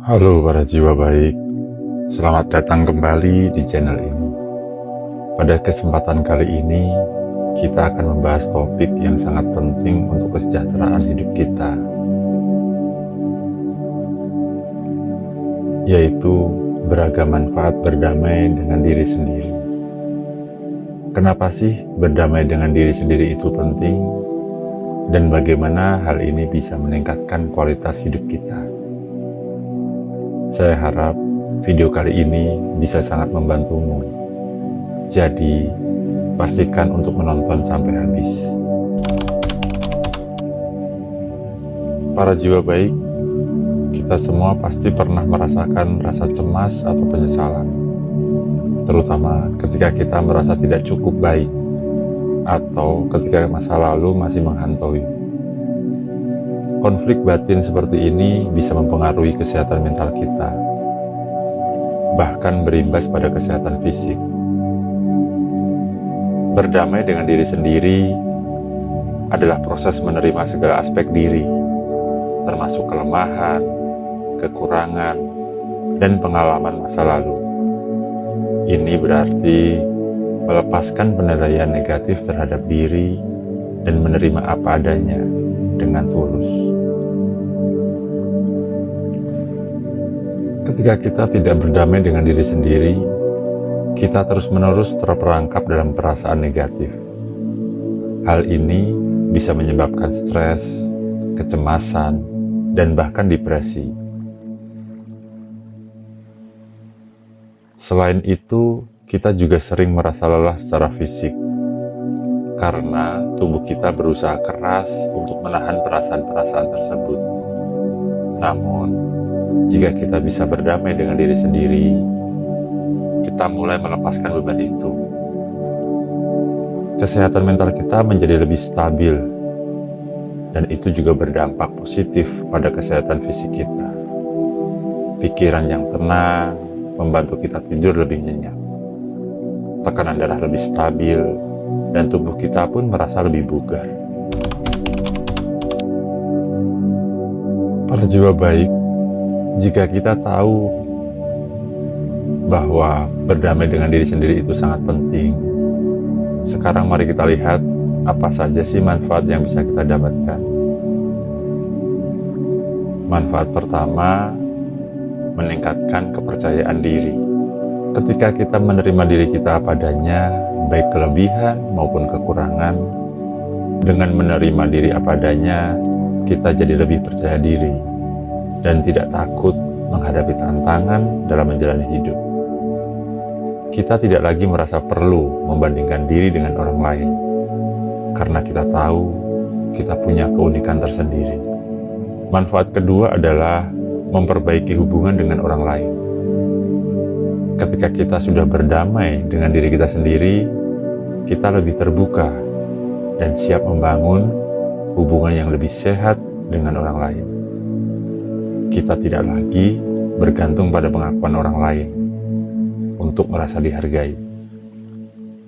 Halo para jiwa baik, selamat datang kembali di channel ini. Pada kesempatan kali ini, kita akan membahas topik yang sangat penting untuk kesejahteraan hidup kita, yaitu beragam manfaat berdamai dengan diri sendiri. Kenapa sih berdamai dengan diri sendiri itu penting? Dan bagaimana hal ini bisa meningkatkan kualitas hidup kita? Saya harap video kali ini bisa sangat membantumu. Jadi, pastikan untuk menonton sampai habis. Para jiwa baik, kita semua pasti pernah merasakan rasa cemas atau penyesalan. Terutama ketika kita merasa tidak cukup baik, atau ketika masa lalu masih menghantui. Konflik batin seperti ini bisa mempengaruhi kesehatan mental kita, bahkan berimbas pada kesehatan fisik. Berdamai dengan diri sendiri adalah proses menerima segala aspek diri, termasuk kelemahan, kekurangan, dan pengalaman masa lalu. Ini berarti melepaskan penilaian negatif terhadap diri dan menerima apa adanya dengan tulus. Ketika kita tidak berdamai dengan diri sendiri, kita terus-menerus terperangkap dalam perasaan negatif. Hal ini bisa menyebabkan stres, kecemasan, dan bahkan depresi. Selain itu, kita juga sering merasa lelah secara fisik, karena tubuh kita berusaha keras untuk menahan perasaan-perasaan tersebut. Namun, jika kita bisa berdamai dengan diri sendiri, kita mulai melepaskan beban itu. Kesehatan mental kita menjadi lebih stabil, dan itu juga berdampak positif pada kesehatan fisik kita. Pikiran yang tenang membantu kita tidur lebih nyenyak. Tekanan darah lebih stabil, dan tubuh kita pun merasa lebih bugar. Para jiwa baik, jika kita tahu bahwa berdamai dengan diri sendiri itu sangat penting, sekarang mari kita lihat apa saja sih manfaat yang bisa kita dapatkan. Manfaat pertama, meningkatkan kepercayaan diri. Ketika kita menerima diri kita apa adanya, baik kelebihan maupun kekurangan, dengan menerima diri apa adanya, kita jadi lebih percaya diri dan tidak takut menghadapi tantangan dalam menjalani hidup. Kita tidak lagi merasa perlu membandingkan diri dengan orang lain, karena kita tahu kita punya keunikan tersendiri. Manfaat kedua adalah memperbaiki hubungan dengan orang lain. Ketika kita sudah berdamai dengan diri kita sendiri, kita lebih terbuka dan siap membangun hubungan yang lebih sehat dengan orang lain. Kita tidak lagi bergantung pada pengakuan orang lain untuk merasa dihargai.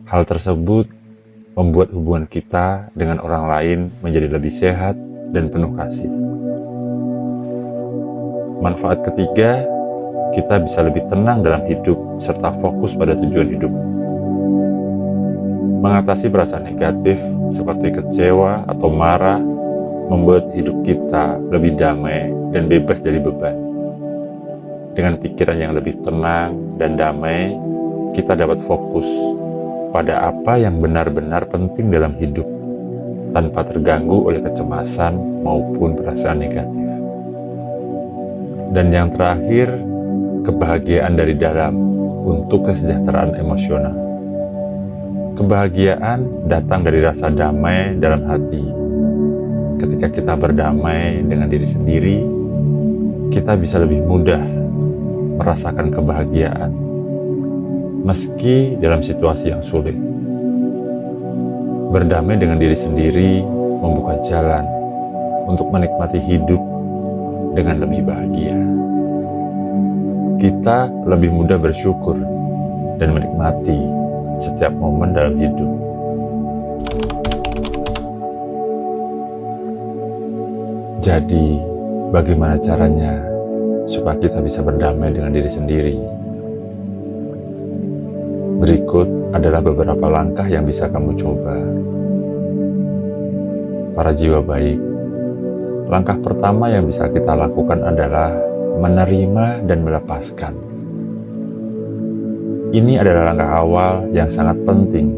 Hal tersebut membuat hubungan kita dengan orang lain menjadi lebih sehat dan penuh kasih. Manfaat ketiga, kita bisa lebih tenang dalam hidup serta fokus pada tujuan hidup. Mengatasi perasaan negatif seperti kecewa atau marah membuat hidup kita lebih damai dan bebas dari beban. Dengan pikiran yang lebih tenang dan damai, kita dapat fokus pada apa yang benar-benar penting dalam hidup tanpa terganggu oleh kecemasan maupun perasaan negatif. Dan yang terakhir, kebahagiaan dari dalam untuk kesejahteraan emosional. Kebahagiaan datang dari rasa damai dalam hati. Ketika kita berdamai dengan diri sendiri, kita bisa lebih mudah merasakan kebahagiaan, meski dalam situasi yang sulit. Berdamai dengan diri sendiri membuka jalan untuk menikmati hidup dengan lebih bahagia. Kita lebih mudah bersyukur dan menikmati setiap momen dalam hidup. Jadi, bagaimana caranya supaya kita bisa berdamai dengan diri sendiri. Berikut adalah beberapa langkah yang bisa kamu coba. Para jiwa baik, langkah pertama yang bisa kita lakukan adalah menerima dan melepaskan. Ini adalah langkah awal yang sangat penting.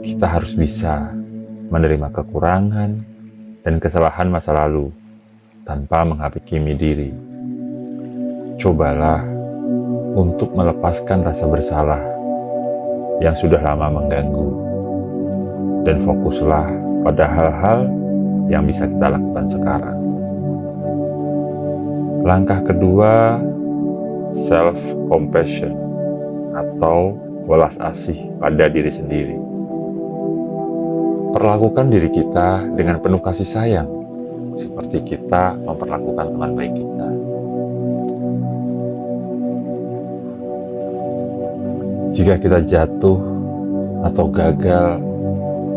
Kita harus bisa menerima kekurangan dan kesalahan masa lalu tanpa menghakimi diri. Cobalah untuk melepaskan rasa bersalah yang sudah lama mengganggu, dan fokuslah pada hal-hal yang bisa kita lakukan sekarang. Langkah kedua, self-compassion atau welas asih pada diri sendiri. Perlakukan diri kita dengan penuh kasih sayang, seperti kita memperlakukan teman baik kita. Jika kita jatuh atau gagal,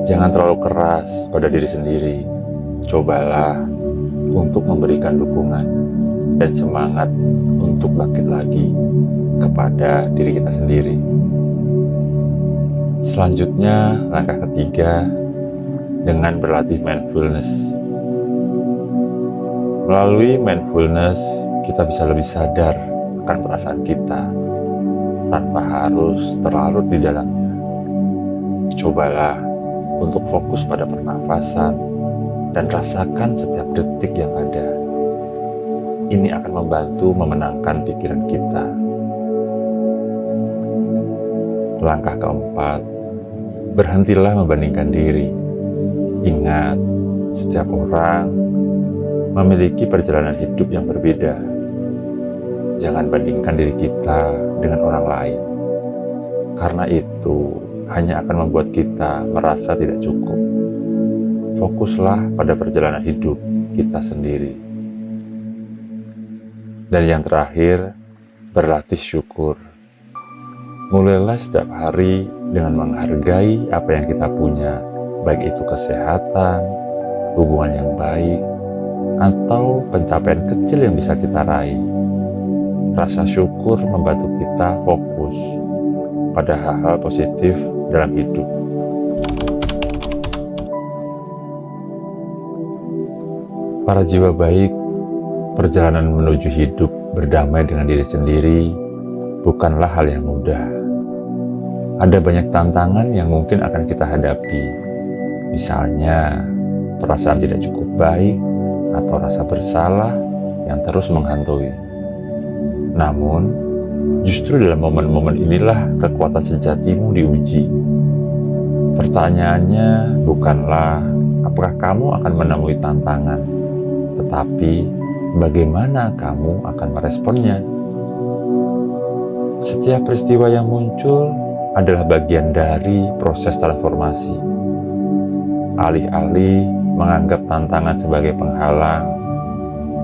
jangan terlalu keras pada diri sendiri. Cobalah untuk memberikan dukungan dan semangat untuk bangkit lagi kepada diri kita sendiri. Selanjutnya, langkah ketiga, dengan berlatih mindfulness. Melalui mindfulness, kita bisa lebih sadar akan perasaan kita tanpa harus terlarut di dalamnya. Cobalah untuk fokus pada pernafasan dan rasakan setiap detik yang ada. Ini akan membantu memenangkan pikiran kita. Langkah keempat, berhentilah membandingkan diri. Ingat, setiap orang memiliki perjalanan hidup yang berbeda. Jangan bandingkan diri kita dengan orang lain, karena itu hanya akan membuat kita merasa tidak cukup. Fokuslah pada perjalanan hidup kita sendiri. Dan yang terakhir, berlatih syukur. Mulailah setiap hari dengan menghargai apa yang kita punya, baik itu kesehatan, hubungan yang baik, atau pencapaian kecil yang bisa kita raih. Rasa syukur membantu kita fokus pada hal-hal positif dalam hidup. Para jiwa baik, perjalanan menuju hidup berdamai dengan diri sendiri bukanlah hal yang mudah. Ada banyak tantangan yang mungkin akan kita hadapi. Misalnya, perasaan tidak cukup baik atau rasa bersalah yang terus menghantui. Namun, justru dalam momen-momen inilah kekuatan sejatimu diuji. Pertanyaannya bukanlah apakah kamu akan menemui tantangan, tetapi bagaimana kamu akan meresponnya. Setiap peristiwa yang muncul adalah bagian dari proses transformasi. Alih-alih menganggap tantangan sebagai penghalang,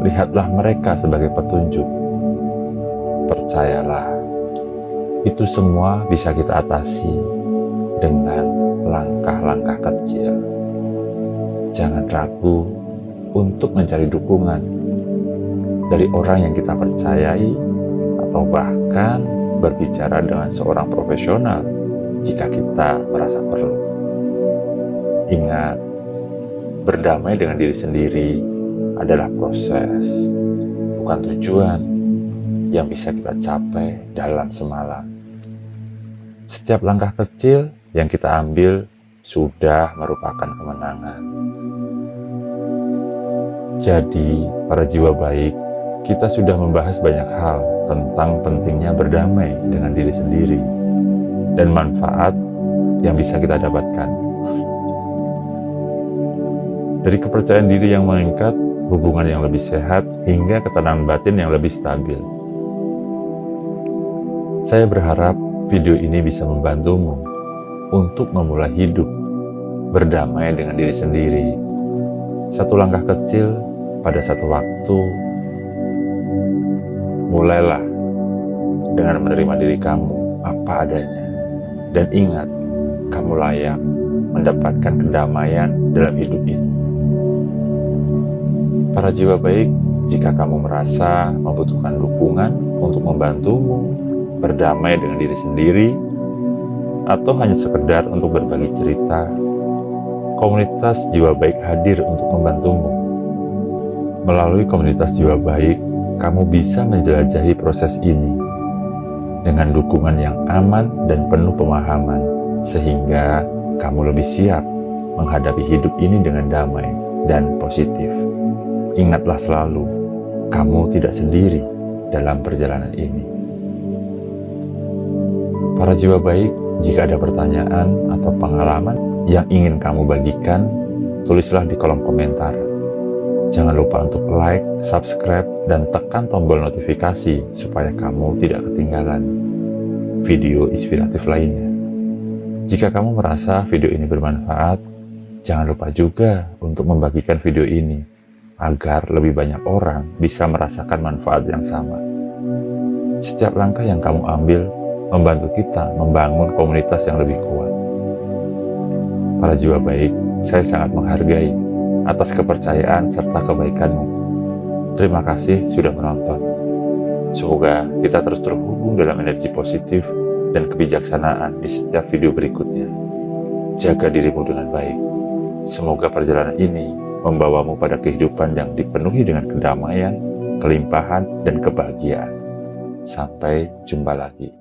lihatlah mereka sebagai petunjuk. Percayalah, itu semua bisa kita atasi dengan langkah-langkah kecil. Jangan ragu untuk mencari dukungan dari orang yang kita percayai, atau bahkan berbicara dengan seorang profesional jika kita merasa perlu. Ingat, berdamai dengan diri sendiri adalah proses, bukan tujuan yang bisa kita capai dalam semalam. Setiap langkah kecil yang kita ambil sudah merupakan kemenangan. Jadi, para jiwa baik, kita sudah membahas banyak hal tentang pentingnya berdamai dengan diri sendiri dan manfaat yang bisa kita dapatkan. Dari kepercayaan diri yang meningkat, hubungan yang lebih sehat, hingga ketenangan batin yang lebih stabil. Saya berharap video ini bisa membantumu untuk memulai hidup berdamai dengan diri sendiri. Satu langkah kecil pada satu waktu. Mulailah dengan menerima diri kamu apa adanya. Dan ingat, kamu layak mendapatkan kedamaian dalam hidup ini. Para jiwa baik, Jika kamu merasa membutuhkan dukungan untuk membantumu berdamai dengan diri sendiri, atau hanya sekedar untuk berbagi cerita, komunitas Jiwa Baik hadir untuk membantumu. Melalui komunitas Jiwa Baik, kamu bisa menjelajahi proses ini dengan dukungan yang aman dan penuh pemahaman, sehingga kamu lebih siap menghadapi hidup ini dengan damai dan positif. Ingatlah selalu, kamu tidak sendiri dalam perjalanan ini. Para jiwa baik, jika ada pertanyaan atau pengalaman yang ingin kamu bagikan, tulislah di kolom komentar. Jangan lupa untuk like, subscribe, dan tekan tombol notifikasi supaya kamu tidak ketinggalan video inspiratif lainnya. Jika kamu merasa video ini bermanfaat, jangan lupa juga untuk membagikan video ini agar lebih banyak orang bisa merasakan manfaat yang sama. Setiap langkah yang kamu ambil membantu kita membangun komunitas yang lebih kuat. Para jiwa baik, saya sangat menghargai atas kepercayaan serta kebaikanmu. Terima kasih sudah menonton. Semoga kita terus terhubung dalam energi positif dan kebijaksanaan di setiap video berikutnya. Jaga dirimu dengan baik. Semoga perjalanan ini membawamu pada kehidupan yang dipenuhi dengan kedamaian, kelimpahan, dan kebahagiaan. Sampai jumpa lagi.